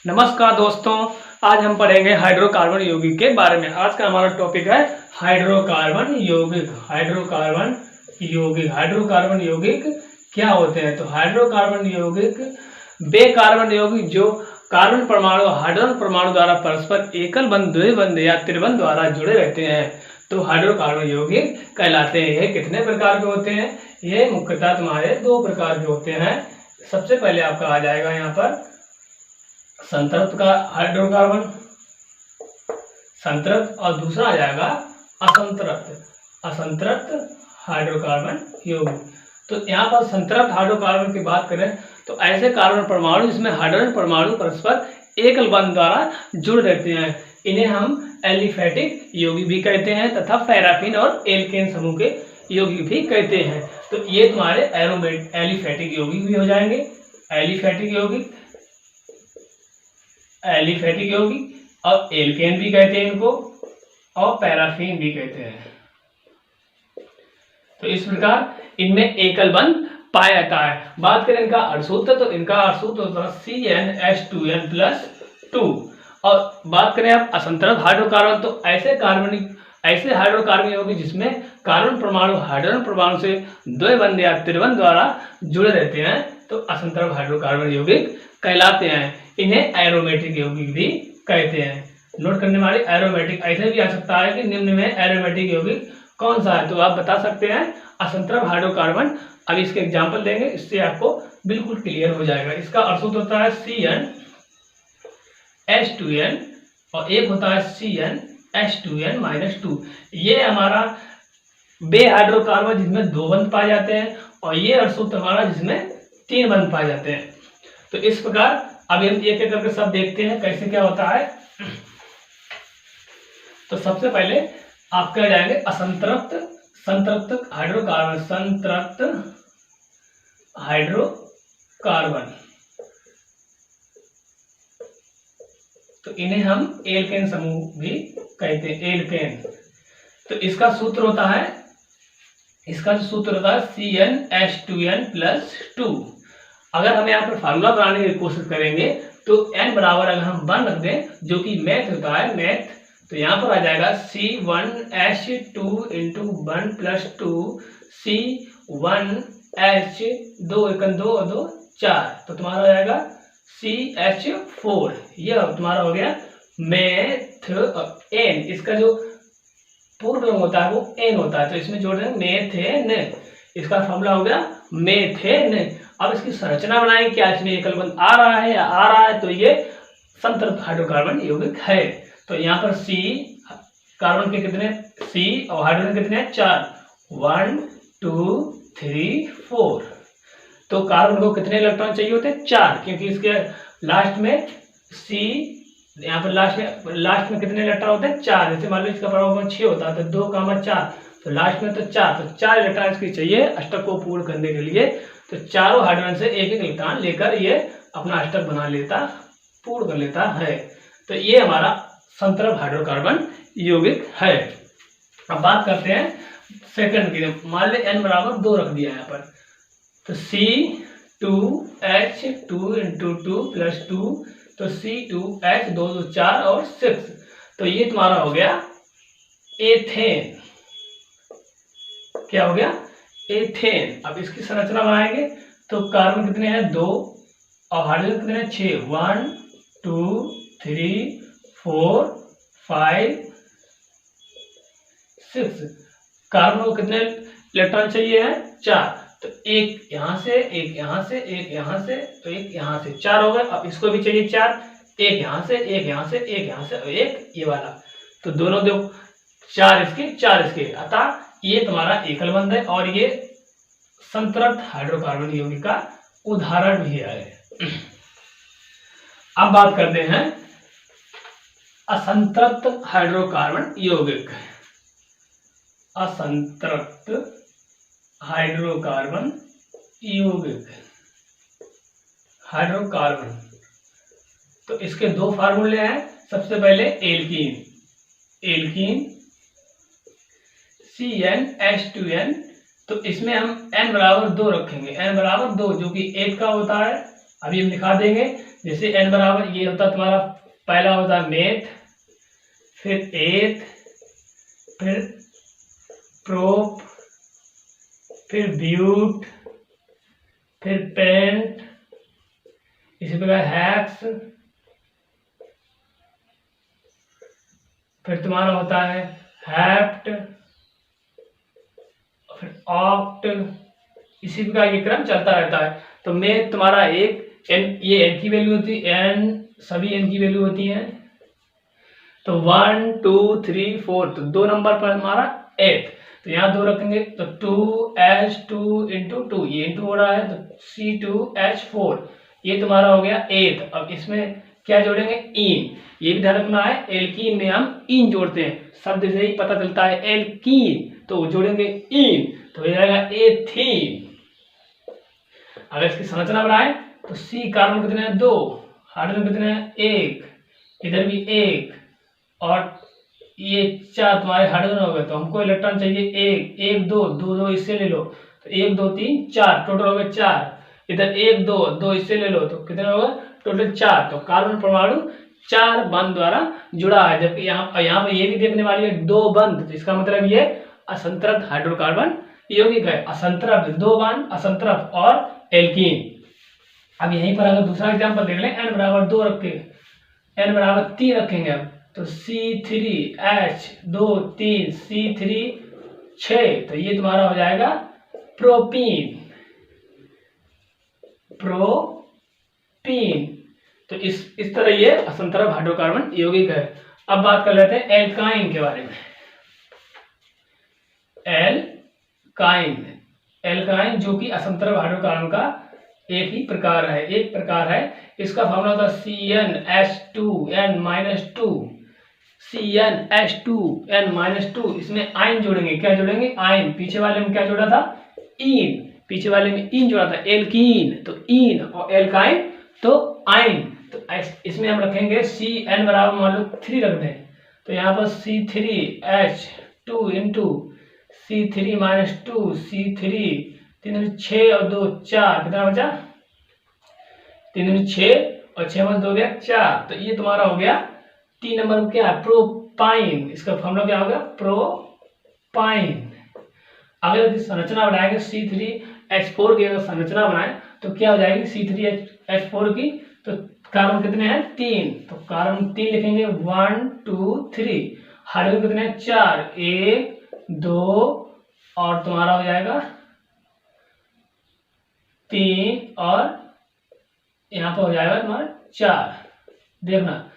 नमस्कार दोस्तों, आज हम पढ़ेंगे हाइड्रोकार्बन यौगिक के बारे में। आज का हमारा टॉपिक है हाइड्रोकार्बन यौगिक। हाइड्रोकार्बन यौगिक क्या होते हैं? तो हाइड्रोकार्बन यौगिक वे कार्बन यौगिक जो कार्बन परमाणु हाइड्रोजन परमाणु द्वारा परस्पर एकल बंध, द्विबंध या त्रिबंध द्वारा जुड़े रहते हैं तो हाइड्रोकार्बन यौगिक कहलाते हैं। ये कितने प्रकार के होते हैं? ये मुख्यतः तुम्हारे दो प्रकार के होते हैं। सबसे पहले आपका आ जाएगा यहाँ पर संतृप्त का हाइड्रोकार्बन, संतृप्त, और दूसरा आ जाएगा असंतृप्त हाइड्रोकार्बन यौगिक। तो यहाँ पर संतृप्त हाइड्रोकार्बन की बात करें तो ऐसे कार्बन परमाणु जिसमें हाइड्रोजन परमाणु परस्पर एकल बंध द्वारा जुड़ रहते हैं, इन्हें हम एलिफैटिक यौगिक भी कहते हैं तथा पैराफिन और एल्केन समूह के यौगिक भी कहते हैं। तो ये तुम्हारे एलिफैटिक यौगिक भी हो जाएंगे। एलिफैटिक यौगिक और एल्केन भी कहते हैं इनको, और पैराफिन भी कहते हैं। तो इस प्रकार इनमें एकल बंध पाया जाता है। बात करें इनका अर्धसूत्र, तो इनका अर्धसूत्र होता है CnH2n+2। और बात करें आप असंतृप्त हाइड्रोकार्बन, तो ऐसे हाइड्रोकार्बन यौगिक जिसमें कार्बन परमाणु हाइड्रोजन परमाणु से द्विबंध या त्रिबंध द्वारा जुड़े रहते हैं तो असंतृप्त हाइड्रोकार्बन यौगिक कहलाते हैं। इन्हें एरोमेटिक यौगिक भी कहते हैं। नोट करने वाले, एरोमेटिक ऐसे भी आ सकता है कि निम्न में एरोमेटिक यौगिक कौन सा है, तो आप बता सकते हैं असंतृप्त हाइड्रोकार्बन। अभी इसके एग्जांपल देंगे, इससे आपको बिल्कुल क्लियर हो जाएगा। इसका अर्धसूत्र होता है CnH2n और एक होता है CnH2n-2। ये हमारा वे हाइड्रोकार्बन जिसमें दो बंध पाए जाते हैं, और ये अर्धसूत्र हमारा जिसमें तीन बंध पाए जाते हैं। तो इस प्रकार अब हम एक एक करके सब देखते हैं कैसे क्या होता है। तो सबसे पहले आप क्या जाएंगे संतृप्त हाइड्रोकार्बन, तो इन्हें हम एल्केन समूह भी कहते हैं, एल्केन। तो इसका जो सूत्र होता है CnH2n+2। अगर हम यहाँ पर फार्मूला बनाने की कोशिश करेंगे तो n बराबर अगर हम 1 रख दें, जो कि मैथ होता है, तो यहाँ पर आ जाएगा C1H2 C1H2 4, तो तुम्हारा हो जाएगा CH4। यह तुम्हारा हो गया मेथेन। इसका जो पूर्ण क्रम होता है वो N होता है, तो इसमें जोड़ देंगे मेथेन। इसका फॉर्मूला हो गया मेथेन। अब इसकी संरचना बनाएंगे, क्या इसमें एकल बंध आ रहा है या आ रहा है, तो ये संतृप्त हाइड्रोकार्बन यौगिक है। तो यहाँ पर C कार्बन के कितने, C और हाइड्रोजन कितने, 4, 1 2 3 4। तो कार्बन को कितने इलेक्ट्रॉन चाहिए होते हैं, 4, क्योंकि इसके लास्ट में C, यहाँ पर लास्ट में कितने इलेक्ट्रॉन होते हैं, 4। जैसे मान लो इसका परमाणु 6 होता है तो 2, 4, तो लास्ट में तो 4 इलेक्ट्रॉन इसकी चाहिए अष्टक को पूर्ण करने के लिए। तो चारों हाइड्रोजन से एक एक इलेक्ट्रॉन लेकर ये अपना अष्टक बना लेता, पूर्ण कर लेता है। तो ये हमारा संतृप्त हाइड्रोकार्बन यौगिक है। अब बात करते हैं सेकंड की। मान लें n बराबर 2 रख दिया यहाँ पर, तो C2H2 तो C2H 2 4 और 6, तो ये तुम्हारा हो गया एथेन। क्या हो गया, एथेन। अब इसकी संरचना बनाएंगे तो कार्बन कितने हैं, 2, और हाइड्रोजन कितने हैं, 6, 1 2 3 4 5 6। कार्बन को कितने इलेक्ट्रॉन चाहिए है, 4, तो एक यहाँ से, एक यहाँ से, एक यहाँ से, तो एक यहाँ से, 4 हो गए। अब इसको भी चाहिए 4, एक यहाँ से, एक यहाँ से, एक यहाँ से, और एक ये वाला, तो दोनों दो 4 इसके, अतः ये तुम्हारा एकल बंध है और ये संतृप्त हाइड्रोकार्बन यौगिक का उदाहरण भी है। अब बात करते हैं असंतृप्त हाइड्रोकार्बन यौगिक। असंतृप्त हाइड्रोकार्बन यौगिक, हाइड्रोकार्बन, तो इसके दो फार्मूले हैं। सबसे पहले एल्कीन CnH2n, तो इसमें हम n बराबर 2 रखेंगे, n बराबर 2, जो कि 1 का होता है अभी हम लिखा देंगे। जैसे n बराबर ये होता तुम्हारा, पहला होता मेथ, फिर एथ, फिर प्रोप, फिर ब्यूट, फिर पेंट, इसी प्रकार हैक्स, फिर तुम्हारा होता है हैप्ट, फिर ऑक्ट, इसी प्रकार ये क्रम चलता रहता है। तो में तुम्हारा एक n, ये n की वैल्यू होती है, n सभी n की वैल्यू होती है। तो 1 2 3 4, तो 2 नंबर पर हमारा 8, तो यहाँ 2 रखेंगे तो 2h2 इंटू 2, ये इंटू हो रहा है तो C2H4, ये तुम्हारा हो गया 8। अब इसमें क्या जोड़ेंगे, इन, ये भी ध्यान रखना है, एल्कीन में हम इन जोड़ते हैं, शब्द से ही पता चलता है एल्कीन, तो जोड़ेंगे इन, तो हो जाएगा एथीन। अगर इसकी संरचना बनाए तो C कार्बन कितने हैं 2, हाइड्रोजन कितने हैं 1, इधर भी 1, और ये 4 तुम्हारे हाइड्रोजन हो गए। तो हमको इलेक्ट्रॉन चाहिए 1 1 2 2 2 इससे ले लो, तो 1 2 3 4, टोटल हो गए 4, इधर 1 2 2 इससे ले लो, तो कितने हो गए टोटल 4। तो कार्बन परमाणु 4 बंध द्वारा जुड़ा है, जबकि यहाँ पर ये भी देखने वाली है 2 बंध, तो इसका मतलब ये असंतृप्त हाइड्रोकार्बन यौगिक है। असंतृप्त 2 बंध, असंतृप्त और एल्कीन। अब यहीं पर अगर दूसरा एग्जाम्पल देख लें, n बराबर 2 रखे, n बराबर 3 रखेंगे अब, तो C3H2 3 C3 6, तो ये तुम्हारा हो जाएगा प्रोपीन, प्रोपीन। तो इस तरह ये असंतृप्त हाइड्रोकार्बन यौगिक है। अब बात कर लेते हैं एल्काइन के बारे में। एल्काइन, एल्काइन जो कि असंतृप्त हाइड्रोकार्बन का एक ही प्रकार है, एक प्रकार है। इसका फॉर्मूला होता है CnH2n-2, CnH2n-2। इसमें आयन जोड़ेंगे, क्या जोड़ेंगे आयन, पीछे वाले में क्या जोड़ा था इन, पीछे वाले में इन जोड़ा था एल्कीन, तो इन, और एल्काइन तो आयन। तो इसमें हम रखेंगे Cn बराबर मान लो 3 रख दें, तो यहाँ पर C3H2 इंटू C3-2 C3, 3 6 और 2 4, कितना बचा 3 6 और 6 में 2 गया 4, तो ये तुम्हारा हो गया 3 नंबर क्या है प्रोपाइन। इसका फॉर्मूला क्या हो गया प्रोपाइन। अगर यदि संरचना बनाएंगे C3H4 की, अगर संरचना बनाए तो क्या हो जाएगी C3H4 की, तो कार्बन कितने हैं 3, तो कार्बन 3 लिखेंगे 1 2 3, हाइड्रोजन कितने हैं 4, 1 2 और तुम्हारा हो जाएगा 3, और यहाँ पर हो जाएगा तुम्हारा 4। देखना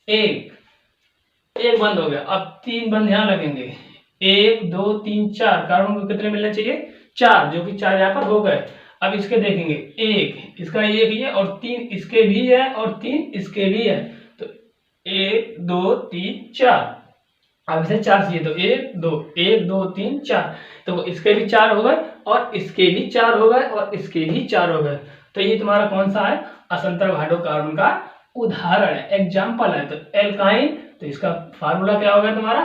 एक बंद हो गया, अब 3 बंद यहाँ लगेंगे, 1 2 3 4, कार्बन को कितने मिलने चाहिए 4, जो कि 4 यहाँ पर हो गए। अब इसके देखेंगे, 1 इसका 1 ही है, और 3 इसके भी है, और 3 इसके भी है, तो 1 2 3 4, अब इसे 4 चाहिए, तो 1 2 3 4, तो इसके भी 4 हो गए, और इसके भी 4 हो गए, और इसके भी 4 हो गए। तो ये तुम्हारा कौन सा है असंतृप्त हाइड्रोकार्बन का उदाहरण है, एग्जाम्पल है। तो एल्काइन, तो इसका फार्मूला क्या होगा तुम्हारा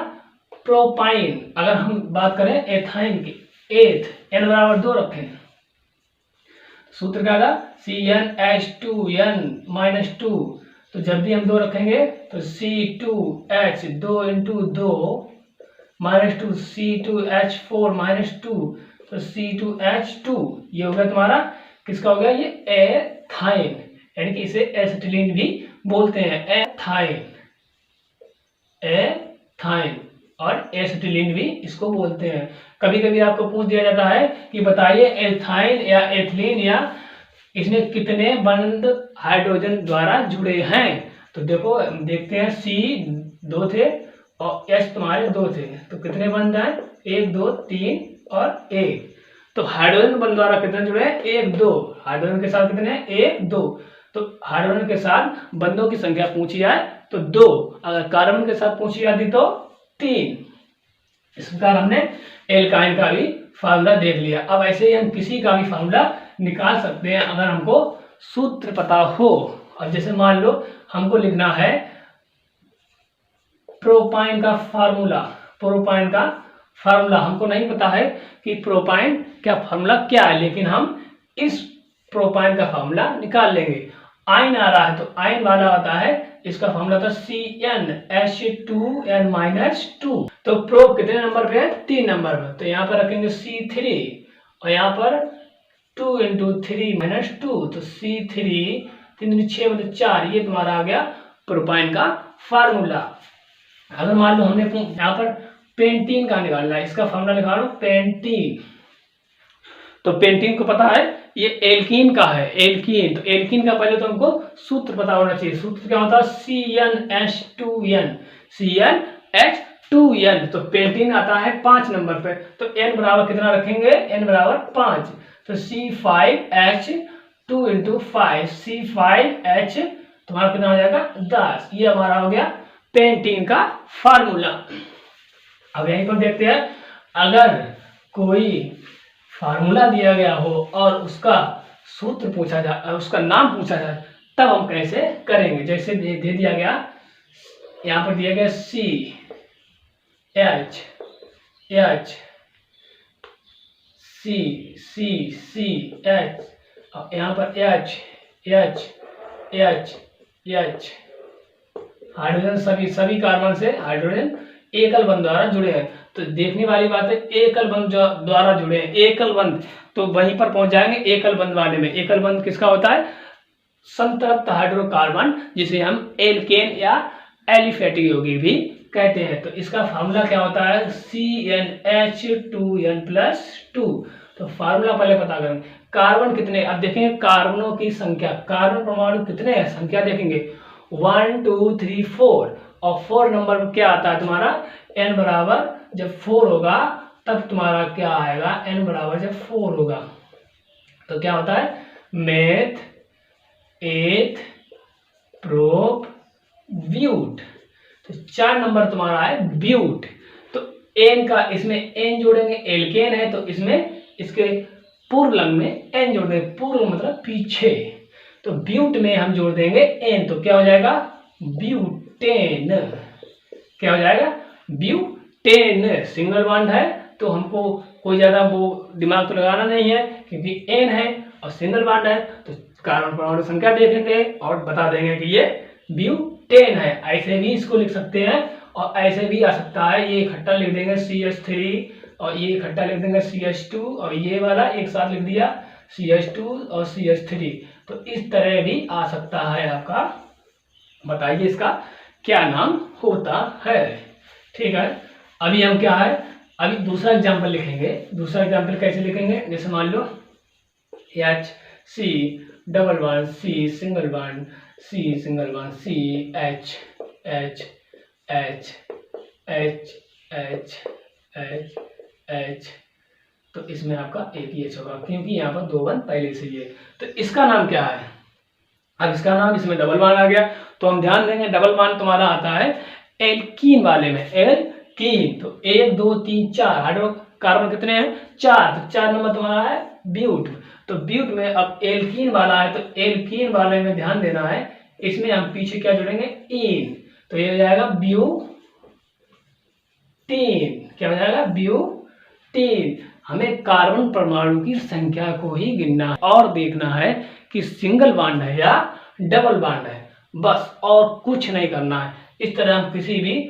प्रोपाइन। अगर हम बात करें एथाइन की, एथ n बराबर 2 रखें, सूत्र क्या था CnH2n-2, तो जब भी हम 2 रखेंगे तो C2H 2 इंटू 2 -2 C2H4-2, तो C2H2, ये हो गया तुम्हारा किसका हो गया ये एथाइन, यानी कि इसे एसिटिलीन भी बोलते हैं, एथाइन, एथाइन और एसिटिलीन भी इसको बोलते हैं। कभी कभी आपको पूछ दिया जाता है कि बताइए एथाइन या एथिलीन या इसमें कितने बंध हाइड्रोजन द्वारा जुड़े हैं, तो देखो देखते हैं C 2 थे और H तुम्हारे 2 थे, तो कितने बंध हैं 1 2 3 और 1, तो हाइड्रोजन बंध द्वारा कितने जुड़े हैं 1 2, हाइड्रोजन के साथ कितने 1 2, तो हाइड्रोजन के साथ बंधों की संख्या पूछी जाए तो 2, अगर कार्बन के साथ पूछी जाती तो 3। इस प्रकार हमने एल्काइन का भी फार्मूला देख लिया। अब ऐसे ही हम किसी का भी फार्मूला निकाल सकते हैं अगर हमको सूत्र पता हो। और जैसे मान लो हमको लिखना है प्रोपाइन का फार्मूला, प्रोपाइन का फार्मूला हमको नहीं पता है कि प्रोपाइन क्या फार्मूला क्या है, लेकिन हम इस प्रोपाइन का फार्मूला निकाल लेंगे। आयन आ रहा है तो आयन वाला होता है, इसका फार्मूला होता है CnH2n-2। तो प्रोप कितने नंबर पे है? 3 नंबर पे। तो यहाँ पर रखेंगे C3 और यहाँ पर 2 × 3 - 2, तो C3 3 × 6 = 4। ये तुम्हारा आ गया प्रोपाइन का फार्मूला। अगर मान लो हमने यहाँ पर पेंटीन का निकालना है, इसका फार्मूला निकालो पेंटीन। तो पेंटीन को पता है ये एल्कीन का है, एल्कीन। तो एल्कीन का पहले तो हमको सूत्र पता होना चाहिए। सूत्र क्या होता है? CnH2n, CnH2n। तो पेंटीन आता है 5 नंबर पे। तो n बराबर कितना रखेंगे? n बराबर 5। तो C5H2 × 5, C5H तुम्हारा कितना हो जाएगा? 10। ये हमारा हो गया पेंटीन का फार्मूला। अब यहीं पर देखते हैं, अगर कोई फार्मूला दिया गया हो और उसका सूत्र पूछा जाए, उसका नाम पूछा जाए, तब हम कैसे करेंगे। जैसे दे दिया गया, यहाँ पर दिया गया CH CH, और यहाँ पर H हाइड्रोजन सभी कार्बन से हाइड्रोजन एकल बंध द्वारा जुड़े हैं। तो देखने वाली बात है, एकल बंध द्वारा जुड़े हैं, एकल बंध। तो वहीं पर पहुंच जाएंगे एकल बंध वाले में। एकल बंध किसका होता है? संतृप्त हाइड्रोकार्बन, जिसे हम एल्केन या एलिफेटिक यौगिक भी कहते हैं। तो इसका फार्मूला क्या होता है? CnH2n+2। तो फार्मूला पहले पता करेंगे। कार्बन कितने, अब देखेंगे कार्बनों की संख्या, कार्बन परमाणु कितने हैं, संख्या देखेंगे 1 2 3 4। और 4 नंबर पर क्या आता है तुम्हारा? n बराबर जब 4 होगा तब तुम्हारा क्या आएगा? n बराबर जब 4 होगा तो क्या होता है? मेथ, एथ, प्रोप, ब्यूट। तो 4 नंबर तुम्हारा है ब्यूट। तो n का, इसमें n जोड़ेंगे, एल्केन है तो इसमें इसके पूर्व लंग में n जोड़ देंगे। पूर्व मतलब पीछे। तो ब्यूट में हम जोड़ देंगे n, तो क्या हो जाएगा? ब्यूटेन। क्या हो जाएगा? ब्यूटेन। सिंगल बॉन्ड है तो हमको कोई ज्यादा वो दिमाग तो लगाना नहीं है, क्योंकि n है और सिंगल बॉन्ड है। तो कार्बन परमाणु संख्या देखेंगे और बता देंगे कि ये ब्यूटेन है। ऐसे भी इसको लिख सकते हैं और ऐसे भी आ सकता है। ये इकट्ठा लिख देंगे CH3 और ये इकट्ठा लिख देंगे CH2, और ये वाला एक साथ लिख दिया CH2 और CH3। तो इस तरह भी आ सकता है आपका। बताइए इसका क्या नाम होता है। ठीक है, अभी हम क्या है, अभी दूसरा एग्जाम्पल लिखेंगे। दूसरा एग्जाम्पल कैसे लिखेंगे? जैसे मान लो HC double bond C single bond C single bond C H H H H H H H। तो इसमें आपका एक ही H होगा, क्योंकि यहाँ पर 2 बॉन्ड पहले से ही है। तो इसका नाम क्या है? अब इसका नाम, इसमें डबल बॉन्ड आ गया तो हम ध्यान देंगे डबल बॉन्ड तुम्हारा आता है एल्कीन वाले में, एल्कीन। तो 1 2 3 4 हाइड्रोकार्बन कितने हैं? 4। तो 4 नंबर तुम्हारा है ब्यूट। तो ब्यूट में अब एल्कीन वाला है तो एल्कीन वाले में ध्यान देना है, इसमें हम पीछे क्या जोड़ेंगे? इन। तो ये हो जाएगा ब्यूटीन। क्या हो जाएगा? ब्यूटीन। हमें कार्बन परमाणु की संख्या को ही गिनना है और देखना है कि सिंगल बॉन्ड है या डबल बॉन्ड है, बस, और कुछ नहीं करना है। इस तरह हम किसी भी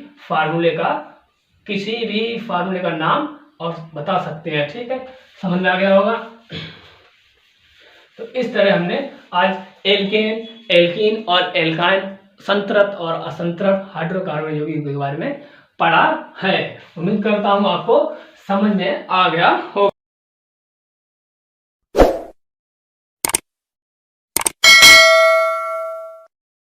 फार्मूले का नाम और बता सकते हैं। ठीक है, समझ में आ गया होगा। तो इस तरह हमने आज एल्कीन और एल्काइन, संतृप्त और असंतृप्त हाइड्रोकार्बन यौगिक के बारे में पढ़ा है। उम्मीद करता हूँ आपको समझ में आ गया हो।